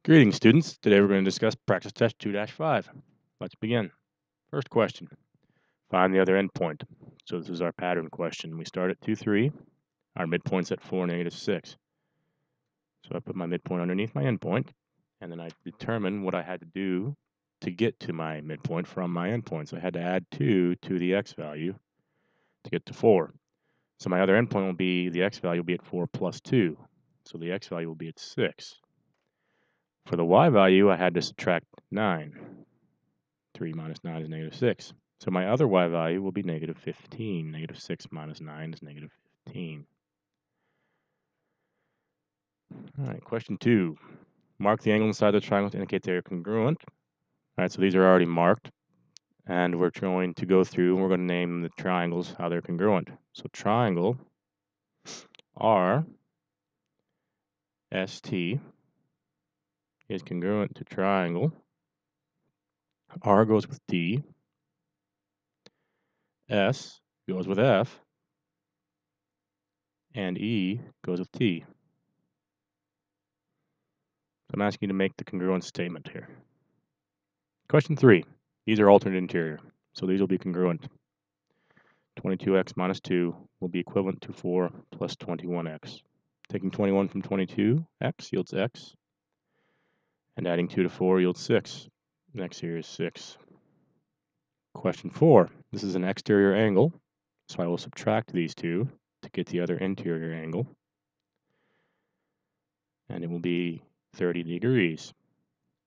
Greetings, students. Today we're going to discuss practice test 2-5. Let's begin. First question. Find the other endpoint. So this is our pattern question. We start at 2, 3. Our midpoint's at 4, -6. So I put my midpoint underneath my endpoint, and then I determine what I had to do to get to my midpoint from my endpoint. So I had to add 2 to the x value to get to 4. So my other endpoint will be, the x value will be at 4 plus 2. So the x value will be at 6. For the y value, I had to subtract 9. 3 minus 9 is -6. So my other y value will be -15. -6 minus 9 is -15. All right, question 2. Mark the angle inside the triangle to indicate they are congruent. All right, so these are already marked. And we're going to go through and we're going to name the triangles how they're congruent. So triangle R ST is congruent to triangle. R goes with D. S goes with F. And E goes with T. I'm asking you to make the congruence statement here. Question 3. These are alternate interior, so these will be congruent. 22x minus 2 will be equivalent to 4 plus 21x. Taking 21 from 22, x yields x, and adding 2 to 4 yields 6. X here is 6. Question 4. This is an exterior angle, so I will subtract these two to get the other interior angle, and it will be 30 degrees.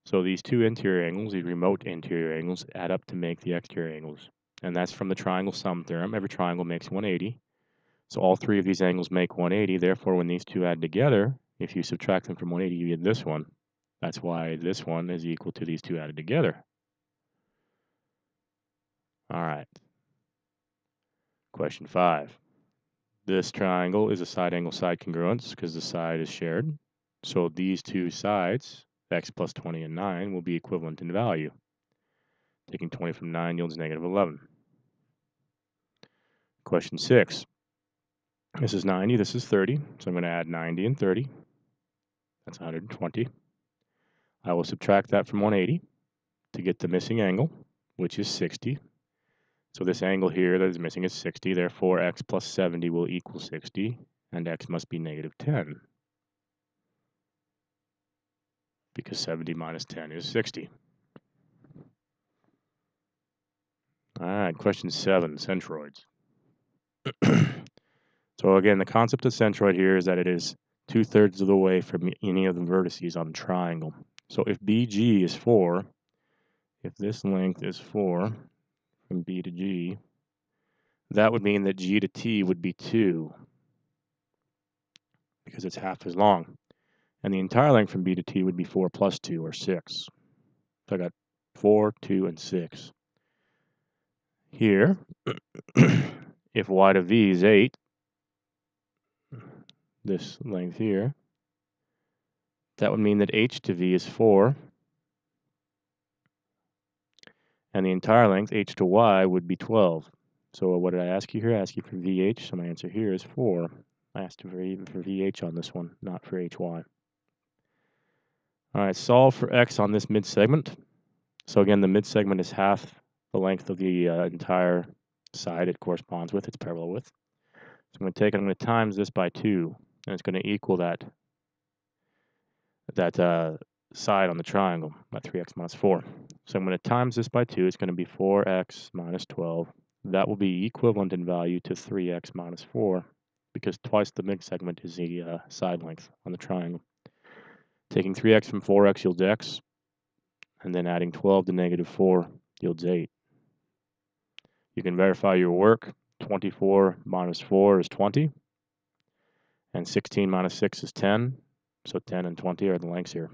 So these two interior angles, these remote interior angles, add up to make the exterior angles. And that's from the triangle sum theorem. Every triangle makes 180. So all three of these angles make 180. Therefore, when these two add together, if you subtract them from 180, you get this one. That's why this one is equal to these two added together. All right. Question 5. This triangle is a side-angle-side congruence because the side is shared. So these two sides, x plus 20 and 9, will be equivalent in value. Taking 20 from 9 yields -11. Question 6. This is 90, this is 30, so I'm going to add 90 and 30. That's 120. I will subtract that from 180 to get the missing angle, which is 60. So this angle here that is missing is 60, therefore x plus 70 will equal 60, and x must be -10. Because 70 minus 10 is 60. All right, question 7, centroids. So again, the concept of centroid here is that it is 2/3 of the way from any of the vertices on the triangle. So if BG is 4, if this length is 4 from B to G, that would mean that G to T would be 2 because it's half as long. And the entire length from B to T would be 4 plus 2, or 6. So I got 4, 2, and 6. Here, if Y to V is 8, this length here, that would mean that H to V is 4. And the entire length, H to Y, would be 12. So what did I ask you here? I asked you for VH, so my answer here is 4. I asked you for VH on this one, not for HY. All right, solve for X on this mid-segment. So again, the mid-segment is half the length of the entire side it corresponds with, its parallel width. So I'm going to times this by 2, and it's going to equal that side on the triangle, by 3x minus 4. So I'm going to times this by 2. It's going to be 4x minus 12. That will be equivalent in value to 3x minus 4, because twice the mid-segment is the side length on the triangle. Taking 3x from 4x yields x, and then adding 12 to -4 yields 8. You can verify your work. 24 minus 4 is 20, and 16 minus 6 is 10. So 10 and 20 are the lengths here.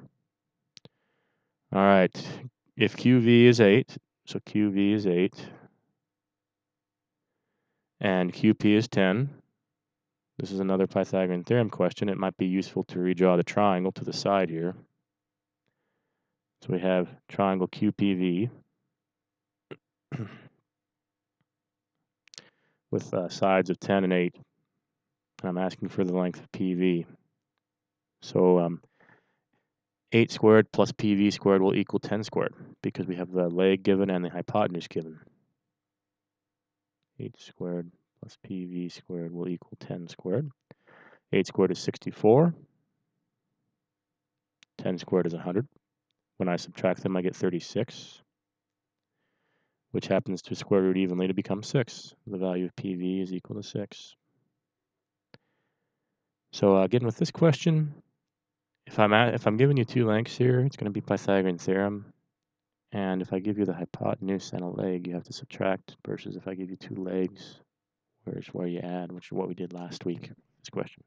All right, if QV is 8, so QV is 8, and QP is 10. This is another Pythagorean theorem question. It might be useful to redraw the triangle to the side here. So we have triangle QPV with sides of 10 and 8. And I'm asking for the length of PV. So 8 squared plus PV squared will equal 10 squared because we have the leg given and the hypotenuse given. 8 squared plus PV squared will equal 10 squared. 8 squared is 64. 10 squared is 100. When I subtract them, I get 36, which happens to square root evenly to become 6. The value of PV is equal to 6. So again, with this question, if I'm giving you two lengths here, it's going to be Pythagorean theorem. And if I give you the hypotenuse and a leg, you have to subtract, versus if I give you two legs, where you add, which is what we did last week, this question.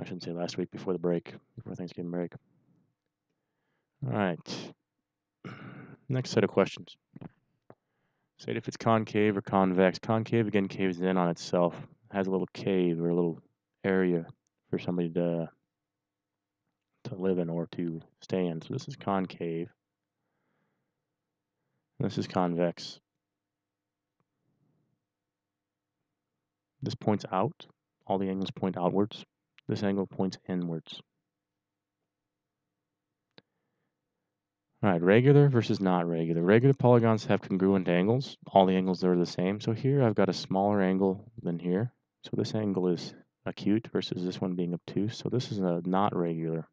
I shouldn't say last week, before the break, before Thanksgiving break. All right. Next set of questions. Say if it's concave or convex. Concave, again, caves in on itself. It has a little cave or a little area for somebody to live in or to stay in. So this is concave. This is convex. This points out. All the angles point outwards. This angle points inwards. All right, regular versus not regular. Regular polygons have congruent angles. All the angles are the same. So here I've got a smaller angle than here. So this angle is acute versus this one being obtuse. So this is a not regular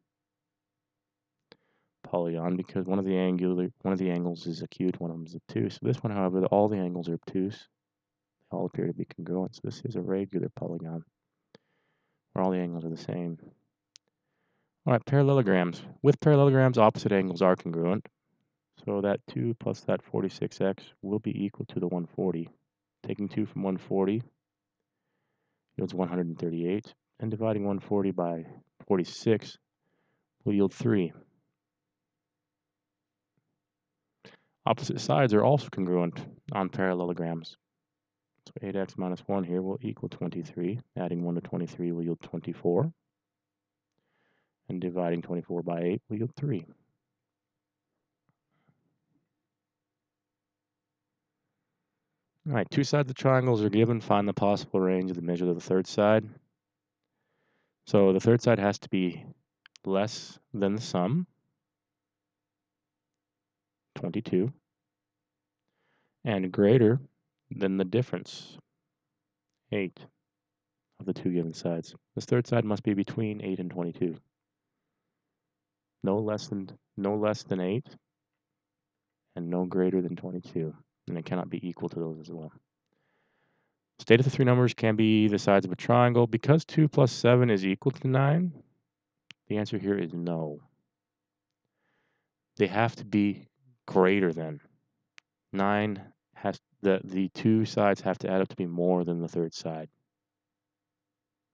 polygon because one of the angles is acute, one of them is obtuse. This one, however, all the angles are obtuse. They all appear to be congruent. So this is a regular polygon where all the angles are the same. All right, parallelograms. With parallelograms, opposite angles are congruent. So that 2 plus that 46x will be equal to the 140. Taking 2 from 140 yields 138, and dividing 140 by 46 will yield 3. Opposite sides are also congruent on parallelograms. So 8x minus 1 here will equal 23. Adding 1 to 23 will yield 24. And dividing 24 by 8 will yield 3. All right, two sides of triangles are given. Find the possible range of the measure of the third side. So the third side has to be less than the sum, 22, and greater than the difference, 8, of the two given sides. This third side must be between 8 and 22. No less than 8, and no greater than 22. And it cannot be equal to those as well. State of the three numbers can be the sides of a triangle. Because 2 plus 7 is equal to 9, the answer here is no. They have to be greater than. 9 has the two sides have to add up to be more than the third side.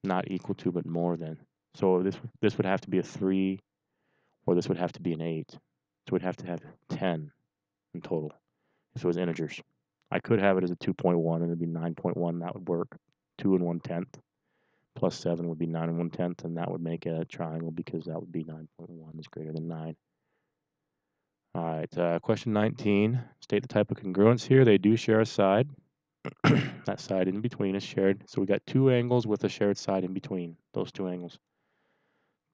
Not equal to, but more than. So this would have to be a 3, or this would have to be an 8. So we'd have to have 10 in total if it was integers. I could have it as a 2.1 and it'd be 9.1. That would work. 2 and 1/10 plus 7 would be 9 and 1/10, and that would make a triangle because that would be 9.1 is greater than 9. All right, question 19. State the type of congruence here. They do share a side. That side in between is shared. So we got two angles with a shared side in between. Those two angles.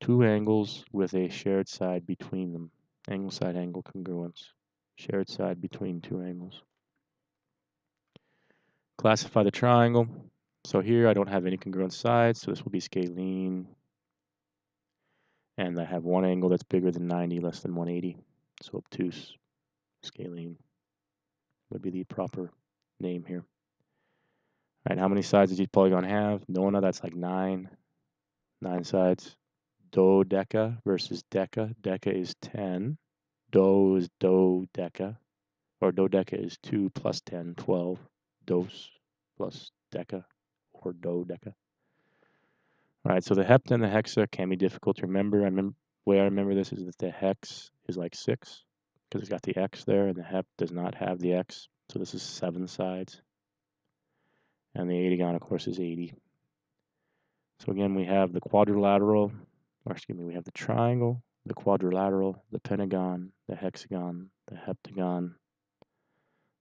Two angles with a shared side between them. Angle side angle congruence. Shared side between two angles. Classify the triangle. So here I don't have any congruent sides, so this will be scalene. And I have one angle that's bigger than 90, less than 180. So obtuse, scalene would be the proper name here. All right, how many sides does each polygon have? Nona, that's like 9. 9 sides. Dodeca versus deca. Deca is 10. Do is dodeca. Or dodeca is 2 plus 10, 12. Dos plus deca, or dodeca. All right, so the hept and the hexa can be difficult to remember. The way I remember this is that the hex is like 6, because it's got the x there, and the hept does not have the x. So this is 7 sides. And the eightagon, of course, is 80. So again, we have the quadrilateral, or excuse me, we have the triangle, the quadrilateral, the pentagon, the hexagon, the heptagon,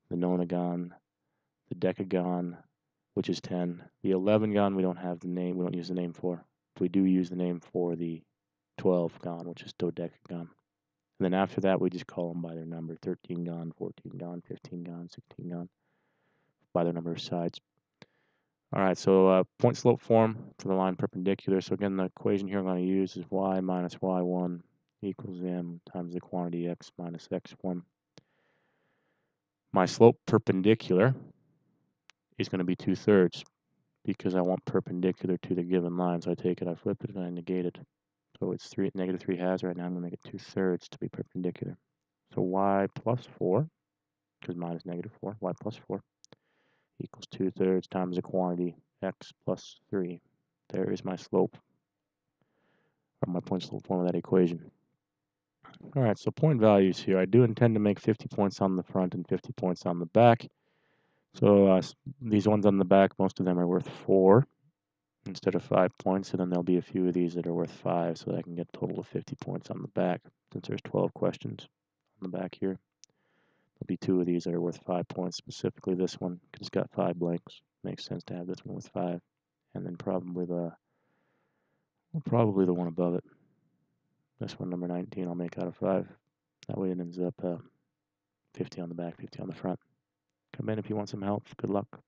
the nonagon, the decagon, which is 10. The 11gon, we don't have the name, we don't use the name for. We do use the name for the 12 gone, which is dodecagon. And then after that, we just call them by their number: 13 gone, 14 gone, 15 gone, 16 gone, by their number of sides. All right, so point slope form for the line perpendicular. So again, the equation here I'm going to use is y minus y1 equals m times the quantity x minus x1. My slope perpendicular is going to be 2/3 because I want perpendicular to the given line. So I take it, I flip it, and I negate it. So it's negative 3 halves right now. I'm going to make it 2/3 to be perpendicular. So y plus 4, because mine is negative 4, y plus 4 equals 2/3 times the quantity x plus 3. There is my slope, or my point slope form of that equation. All right, so point values here. I do intend to make 50 points on the front and 50 points on the back. So these ones on the back, most of them are worth 4 instead of 5 points, and then there'll be a few of these that are worth 5, so that I can get a total of 50 points on the back. Since there's 12 questions on the back here, there'll be 2 of these that are worth 5 points, specifically this one, because it's got 5 blanks. Makes sense to have this one with 5, and then probably the one above it. This one, number 19, I'll make out of 5. That way it ends up 50 on the back, 50 on the front. Come in if you want some help. Good luck.